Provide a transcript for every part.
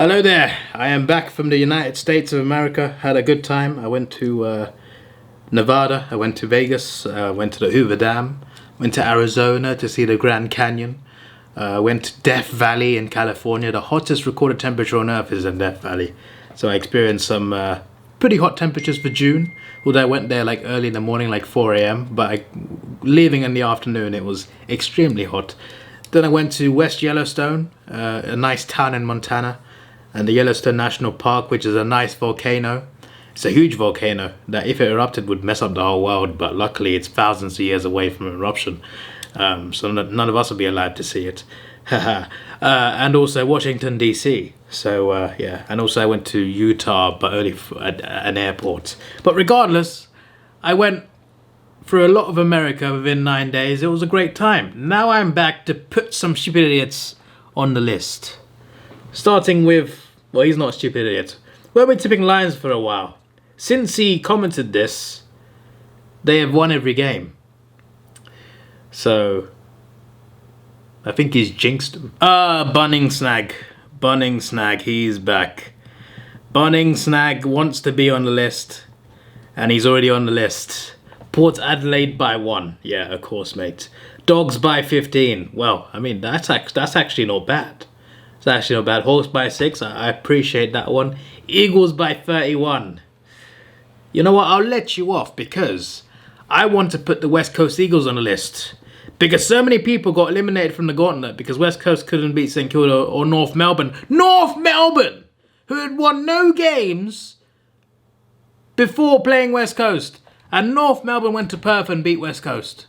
Hello there, I am back from the United States of America. Had a good time. I went to Nevada, I went to Vegas, went to the Hoover Dam, went to Arizona to see the Grand Canyon, went to Death Valley in California. The hottest recorded temperature on Earth is in Death Valley. So I experienced some pretty hot temperatures for June, although I went there like early in the morning, like 4 AM, but leaving in the afternoon it was extremely hot. Then I went to West Yellowstone, a nice town in Montana, and the Yellowstone National Park, which is a nice volcano. It's a huge volcano that if it erupted would mess up the whole world, but luckily it's thousands of years away from eruption, so none of us will be allowed to see it. And also Washington DC. So yeah, and also I went to Utah, but only at an airport. But regardless, I went through a lot of America within 9 days. It was a great time. Now I'm back to put some stupid idiots on the list. Starting with, well, he's not a stupid idiot. We've been tipping lions for a while. Since he commented this, they have won every game. So, I think he's jinxed them. Bunning Snag. Bunning Snag, he's back. Bunning Snag wants to be on the list, and he's already on the list. Port Adelaide by 1. Yeah, of course, mate. Dogs by 15. Well, I mean, that's actually not bad. It's actually not bad. Hawks by 6. I appreciate that one. Eagles by 31. You know what? I'll let you off because I want to put the West Coast Eagles on the list. Because so many people got eliminated from the gauntlet because West Coast couldn't beat St Kilda or North Melbourne. North Melbourne! Who had won no games before playing West Coast. And North Melbourne went to Perth and beat West Coast.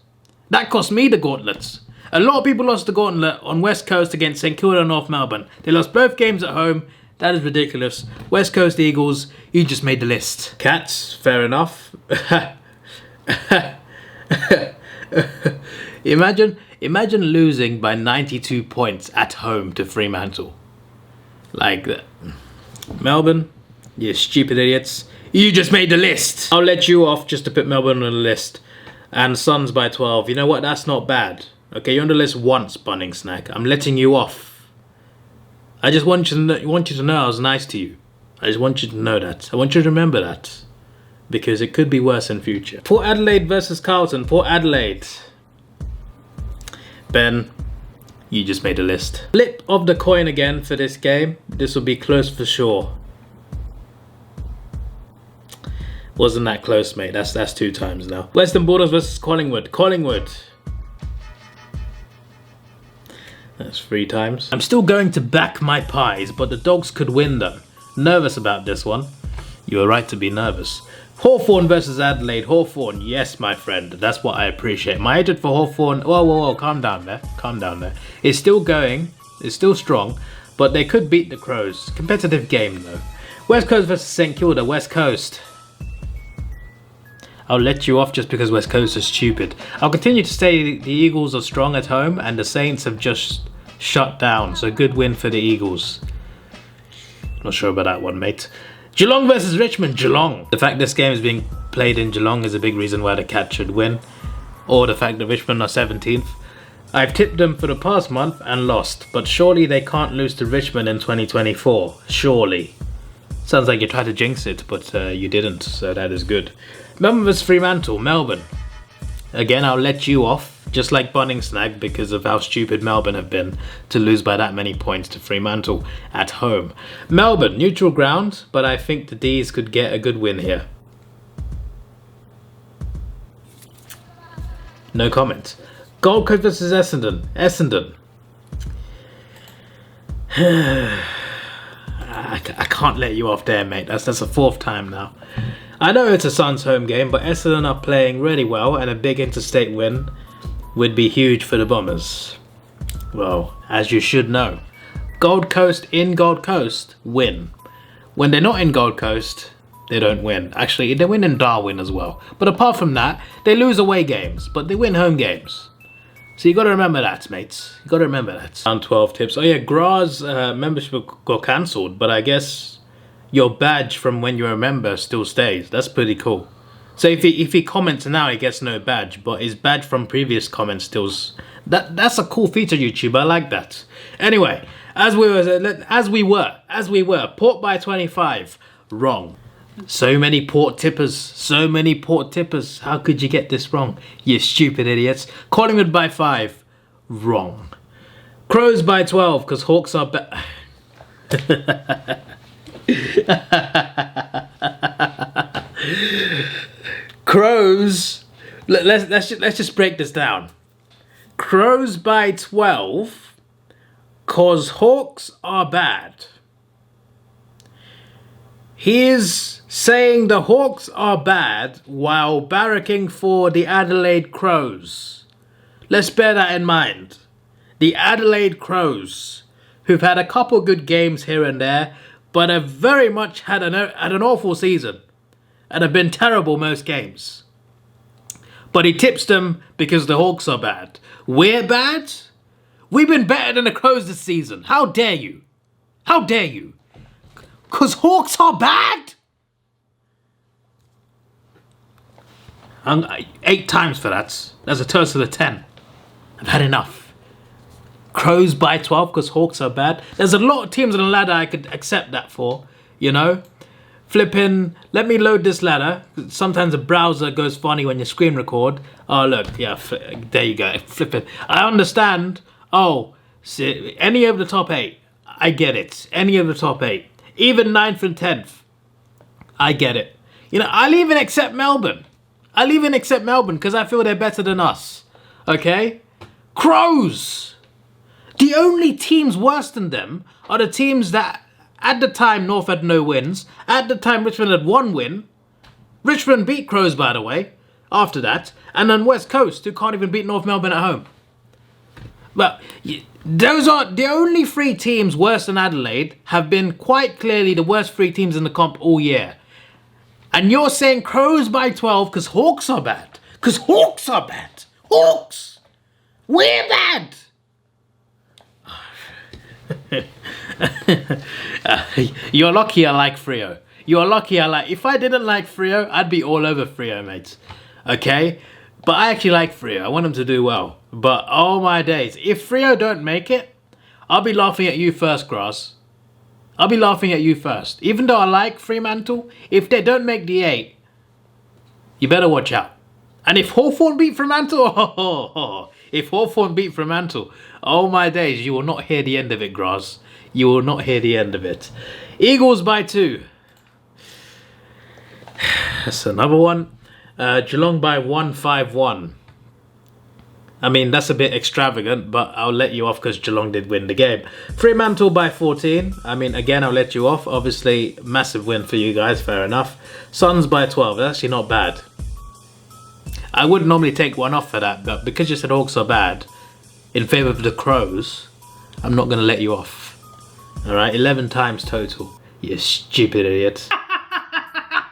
That cost me the gauntlets. A lot of people lost the gauntlet on West Coast against St Kilda and North Melbourne. They lost both games at home. That is ridiculous. West Coast Eagles, you just made the list. Cats, fair enough. Imagine losing by 92 points at home to Fremantle. Like that. Melbourne, you stupid idiots. You just made the list. I'll let you off just to put Melbourne on the list. And Suns by 12. You know what? That's not bad. Okay, you're on the list once, Bunning Snack. I'm letting you off. I just want you to know I was nice to you. I just want you to know that. I want you to remember that. Because it could be worse in future. Port Adelaide versus Carlton. Port Adelaide. Ben, you just made a list. Flip of the coin again for this game. This will be close for sure. Wasn't that close, mate. That's 2 times now. Western Bulldogs versus Collingwood. Collingwood. That's 3 times. I'm still going to back my Pies, but the Dogs could win though. Nervous about this one. You are right to be nervous. Hawthorn versus Adelaide. Hawthorn, yes, my friend. That's what I appreciate. My agent for Hawthorn. Whoa, calm down there. Calm down there. It's still going. It's still strong, but they could beat the Crows. Competitive game though. West Coast versus St Kilda. West Coast. I'll let you off just because West Coast is stupid. I'll continue to say the Eagles are strong at home and the Saints have just shut down. So good win for the Eagles. Not sure about that one, mate. Geelong versus Richmond. Geelong. The fact this game is being played in Geelong is a big reason why the Cats should win. Or the fact that Richmond are 17th. I've tipped them for the past month and lost. But surely they can't lose to Richmond in 2024. Surely. Sounds like you tried to jinx it, but you didn't. So that is good. Melbourne vs Fremantle. Melbourne. Again, I'll let you off, just like Bunning Snag, because of how stupid Melbourne have been to lose by that many points to Fremantle at home. Melbourne, neutral ground, but I think the D's could get a good win here. No comment. Gold Coast vs Essendon. Essendon. I can't let you off there, mate. That's the 4th time now. I know it's a Suns home game, but Essendon are playing really well, and a big interstate win would be huge for the Bombers. Well, as you should know, Gold Coast in Gold Coast win. When they're not in Gold Coast, they don't win. Actually, they win in Darwin as well. But apart from that, they lose away games, but they win home games. So you got to remember that, mates. You got to remember that. Round 12 tips. Oh yeah, Gra's membership got cancelled, but I guess your badge from when you're a member still stays. That's pretty cool. So if he comments now, he gets no badge, but his badge from previous comments still's... That's a cool feature, YouTube. I like that. Anyway, as we were, port by 25, wrong. So many port tippers, so many port tippers. How could you get this wrong, you stupid idiots? Collingwood by 5, wrong. Crows by 12, because Hawks are Crows, let's just break this down. Crows by 12, cause Hawks are bad. He is saying the Hawks are bad while barracking for the Adelaide Crows. Let's bear that in mind. The Adelaide Crows, who've had a couple good games here and there, but have very much had an awful season and have been terrible most games. But he tips them because the Hawks are bad. We're bad? We've been better than the Crows this season. How dare you? How dare you? Because Hawks are bad? 8 times for that. That's a total of 10. I've had enough. Crows by 12 because Hawks are bad. There's a lot of teams on the ladder I could accept that for, you know. Flipping, let me load this ladder. Sometimes the browser goes funny when you screen record. Oh, look, yeah, there you go. Flipping. I understand. Oh, see, any of the top 8. I get it. Any of the top 8. Even 9th and 10th. I get it. You know, I'll even accept Melbourne. I'll even accept Melbourne because I feel they're better than us. Okay? Crows! The only teams worse than them are the teams that, at the time, North had no wins. At the time, Richmond had 1 win. Richmond beat Crows, by the way, after that. And then West Coast, who can't even beat North Melbourne at home. But those are the only 3 teams worse than Adelaide have been quite clearly the worst 3 teams in the comp all year. And you're saying Crows by 12 because Hawks are bad. Because Hawks are bad. Hawks! We're bad! You're lucky I like Freo. You're lucky I like... If I didn't like Freo, I'd be all over Freo, mates. Okay? But I actually like Freo. I want them to do well. But, oh my days. If Freo don't make it, I'll be laughing at you first, Grass. I'll be laughing at you first. Even though I like Fremantle, if they don't make the 8, you better watch out. And if Hawthorn beat Fremantle, if Hawthorn beat Fremantle, oh my days, you will not hear the end of it, Grass. You will not hear the end of it. Eagles by 2. That's another one. Geelong by 151. I mean, that's a bit extravagant, but I'll let you off because Geelong did win the game. Fremantle by 14. I mean, again, I'll let you off. Obviously, massive win for you guys, fair enough. Suns by 12. That's actually not bad. I would normally take one off for that, but because you said Hawks are bad, in favour of the Crows, I'm not going to let you off. Alright, 11 times total. You stupid idiot.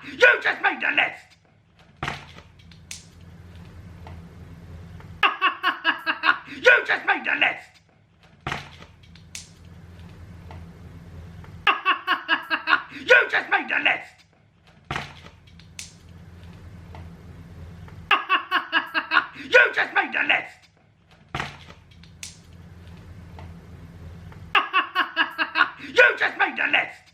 You just made the list! You just made the list! You just made the list! You just made the list! You just made the list!